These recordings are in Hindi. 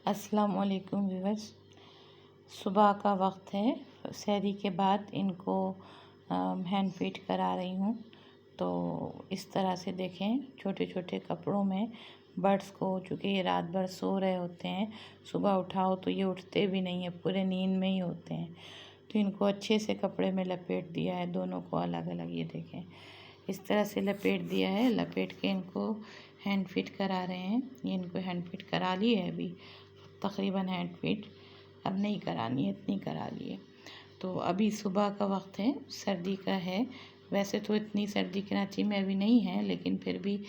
अस्सलाम वालेकुम व्यूअर्स। सुबह का वक्त है, सहरी के बाद इनको हैंड फीड करा रही हूँ। तो इस तरह से देखें, छोटे छोटे कपड़ों में बर्ड्स को, चूँकि ये रात भर सो रहे होते हैं, सुबह उठाओ तो ये उठते भी नहीं है, पूरे नींद में ही होते हैं। तो इनको अच्छे से कपड़े में लपेट दिया है, दोनों को अलग अलग। ये देखें, इस तरह से लपेट दिया है। लपेट के इनको हैंड फीड करा रहे हैं। ये इनको हैंड फीड करा ली है अभी, तकरीबन हैंड फीड अब नहीं करानी है, इतनी करा ली है। तो अभी सुबह का वक्त है, सर्दी का है। वैसे तो इतनी सर्दी कराची में अभी नहीं है, लेकिन फिर भी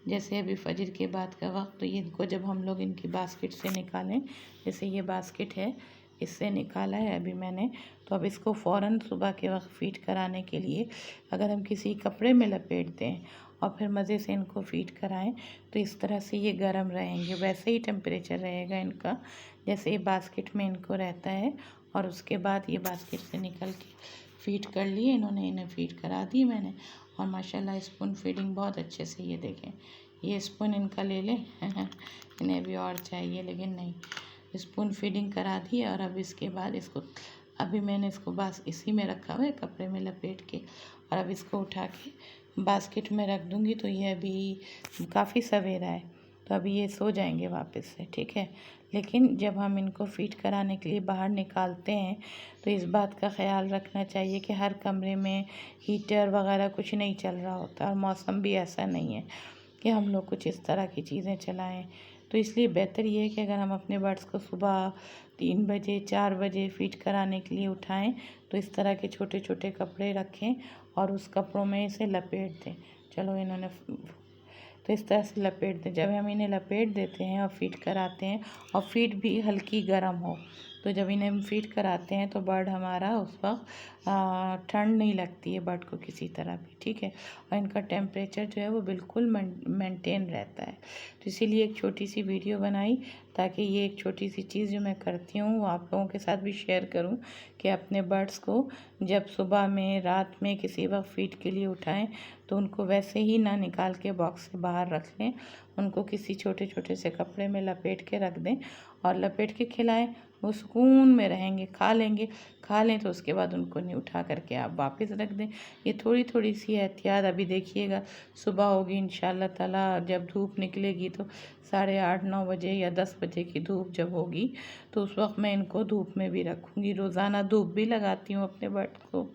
जैसे अभी फजर के बाद का वक्त, तो ये इनको जब हम लोग इनकी बास्केट से निकालें, जैसे ये बास्केट है, इससे निकाला है अभी मैंने, तो अब इसको फ़ौरन सुबह के वक्त फ़ीड कराने के लिए अगर हम किसी कपड़े में लपेट दें और फिर मज़े से इनको फ़ीड कराएं तो इस तरह से ये गर्म रहेंगे। वैसे ही टेम्परेचर रहेगा इनका जैसे ये बास्केट में इनको रहता है। और उसके बाद ये बास्केट से निकल के फ़ीड कर लिए इन्होंने, इन्हें फ़ीड करा दी मैंने। और माशाल्लाह स्पून फीडिंग बहुत अच्छे से, ये देखें, ये स्पून इनका ले लें इन्हें भी और चाहिए, लेकिन नहीं, स्पून फीडिंग करा दी। और अब इसके बाद इसको, अभी मैंने इसको बस इसी में रखा हुआ है, कपड़े में लपेट के, और अब इसको उठा के बास्केट में रख दूँगी। तो ये अभी काफ़ी सवेरा है, तो अभी ये सो जाएंगे वापस से, ठीक है। लेकिन जब हम इनको फ़ीड कराने के लिए बाहर निकालते हैं तो इस बात का ख़याल रखना चाहिए कि हर कमरे में हीटर वगैरह कुछ नहीं चल रहा होता, और मौसम भी ऐसा नहीं है कि हम लोग कुछ इस तरह की चीज़ें चलाएं। तो इसलिए बेहतर ये है कि अगर हम अपने बर्ड्स को सुबह 3 बजे 4 बजे फ़ीड कराने के लिए उठाएं तो इस तरह के छोटे छोटे कपड़े रखें और उस कपड़ों में इसे लपेट दें। चलो, इन्होंने तो इस तरह से लपेट दें। जब हम इन्हें लपेट देते हैं और फ़ीड कराते हैं, और फ़ीड भी हल्की गर्म हो, तो जब इन्हें हम फ़ीड कराते हैं तो बर्ड हमारा उस वक्त ठंड नहीं लगती है बर्ड को किसी तरह भी, ठीक है। और इनका टेम्परेचर जो है वो बिल्कुल मेंटेन रहता है। तो इसीलिए एक छोटी सी वीडियो बनाई ताकि ये एक छोटी सी चीज़ जो मैं करती हूँ वो आप लोगों के साथ भी शेयर करूँ कि अपने बर्ड्स को जब सुबह में, रात में किसी वक्त फ़ीड के लिए उठाएं तो उनको वैसे ही ना निकाल के बॉक्स से बाहर रख लें, उनको किसी छोटे छोटे से कपड़े में लपेट के रख दें और लपेट के खिलाएं। वो सुकून में रहेंगे, खा लें तो उसके बाद उनको नहीं उठा करके आप वापस रख दें। ये थोड़ी थोड़ी सी एहतियात, अभी देखिएगा सुबह होगी इंशाल्लाह ताला, जब धूप निकलेगी तो 8:30-9 बजे या 10 बजे की धूप जब होगी तो उस वक्त मैं इनको धूप में भी रखूँगी। रोज़ाना धूप भी लगाती हूँ अपने बर्ड को,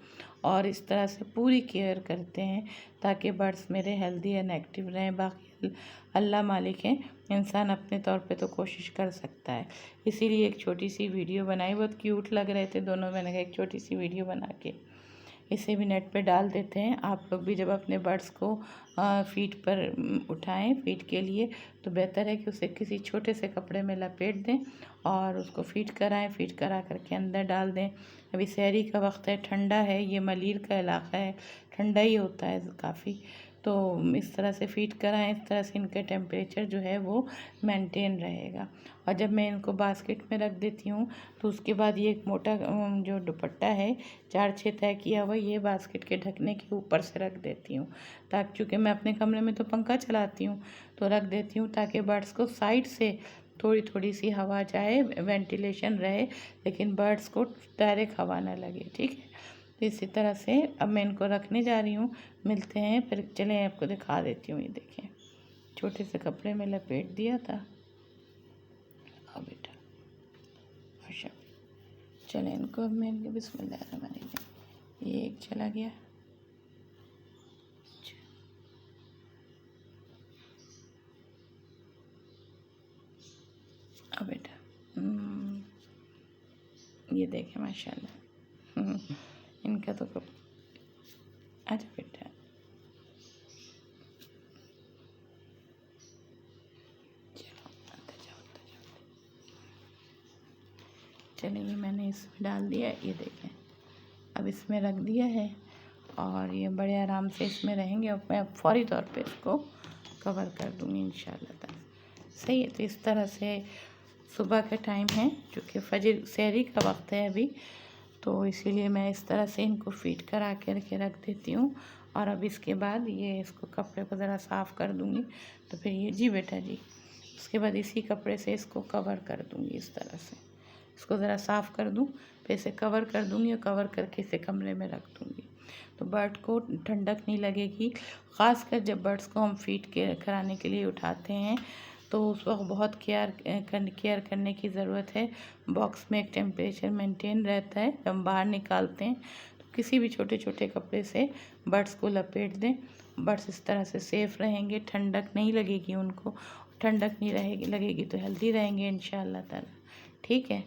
और इस तरह से पूरी केयर करते हैं ताकि बर्ड्स मेरे हेल्दी एंड एक्टिव रहें। बाकी अल्लाह मालिक है, इंसान अपने तौर पे तो कोशिश कर सकता है। इसीलिए एक छोटी सी वीडियो बनाई, बहुत क्यूट लग रहे थे दोनों, मैंने कहा एक छोटी सी वीडियो बना के इसे भी नेट पे डाल देते हैं। आप लोग भी जब अपने बर्ड्स को फीड पर उठाएं फीड के लिए तो बेहतर है कि उसे किसी छोटे से कपड़े में लपेट दें और उसको फीड कराएं। फीड करा करके अंदर डाल दें। अभी सहरी का वक्त है, ठंडा है, ये मलीर का इलाका है, ठंडा ही होता है काफ़ी। तो इस तरह से फीड कराएं, इस तरह से इनका टेम्परेचर जो है वो मेंटेन रहेगा। और जब मैं इनको बास्केट में रख देती हूँ तो उसके बाद ये एक मोटा जो दुपट्टा है 4-6 तय किया हुआ, ये बास्केट के ढकने के ऊपर से रख देती हूँ, ताकि चूँकि मैं अपने कमरे में तो पंखा चलाती हूँ तो रख देती हूँ ताकि बर्ड्स को साइड से थोड़ी थोड़ी सी हवा जाए, वेंटिलेशन रहे, लेकिन बर्ड्स को डायरेक्ट हवा ना लगे, ठीक है। तो इसी तरह से अब मैं इनको रखने जा रही हूँ, मिलते हैं फिर। चलें आपको दिखा देती हूँ। ये देखें, छोटे से कपड़े में लपेट दिया था। आओ बेटा, अच्छा, चलें इनको अब मैं इनके बिस्मिल्लाहिर्रहमानिर्रहीम। ये एक चला गया, अब बेटा ये देखें माशाल्लाह इनका तो कब, अच्छा बेटा, चलो अंदर जाओ, अंदर जाओ। चलिए, मैंने इसमें डाल दिया, ये देखें अब इसमें रख दिया है और ये बड़े आराम से इसमें रहेंगे। और मैं फौरी तौर पे इसको कवर कर दूँगी इंशाल्लाह ताला। सही है। तो इस तरह से सुबह का टाइम है, चूँकि फजर सहरी का वक्त है अभी, तो इसीलिए मैं इस तरह से इनको फीड करा के रख देती हूँ। और अब इसके बाद ये इसको कपड़े को ज़रा साफ़ कर दूँगी तो फिर ये, जी बेटा जी, उसके बाद इसी कपड़े से इसको कवर कर दूँगी। इस तरह से इसको ज़रा साफ़ कर दूँ, फिर इसे कवर कर दूँगी और कवर करके इसे कमरे में रख दूँगी। तो बर्ड को ठंडक नहीं लगेगी। ख़ासकर जब बर्ड्स को हम फीड कराने के लिए उठाते हैं तो उस वक्त बहुत केयर करने की ज़रूरत है। बॉक्स में एक टेम्परेचर मेंटेन रहता है। जब हम बाहर निकालते हैं तो किसी भी छोटे छोटे कपड़े से बर्ड्स को लपेट दें। बर्ड्स इस तरह से सेफ़ रहेंगे, ठंडक नहीं लगेगी उनको। ठंडक नहीं लगेगी तो हेल्दी रहेंगे इंशाअल्लाह ताला। ठीक है।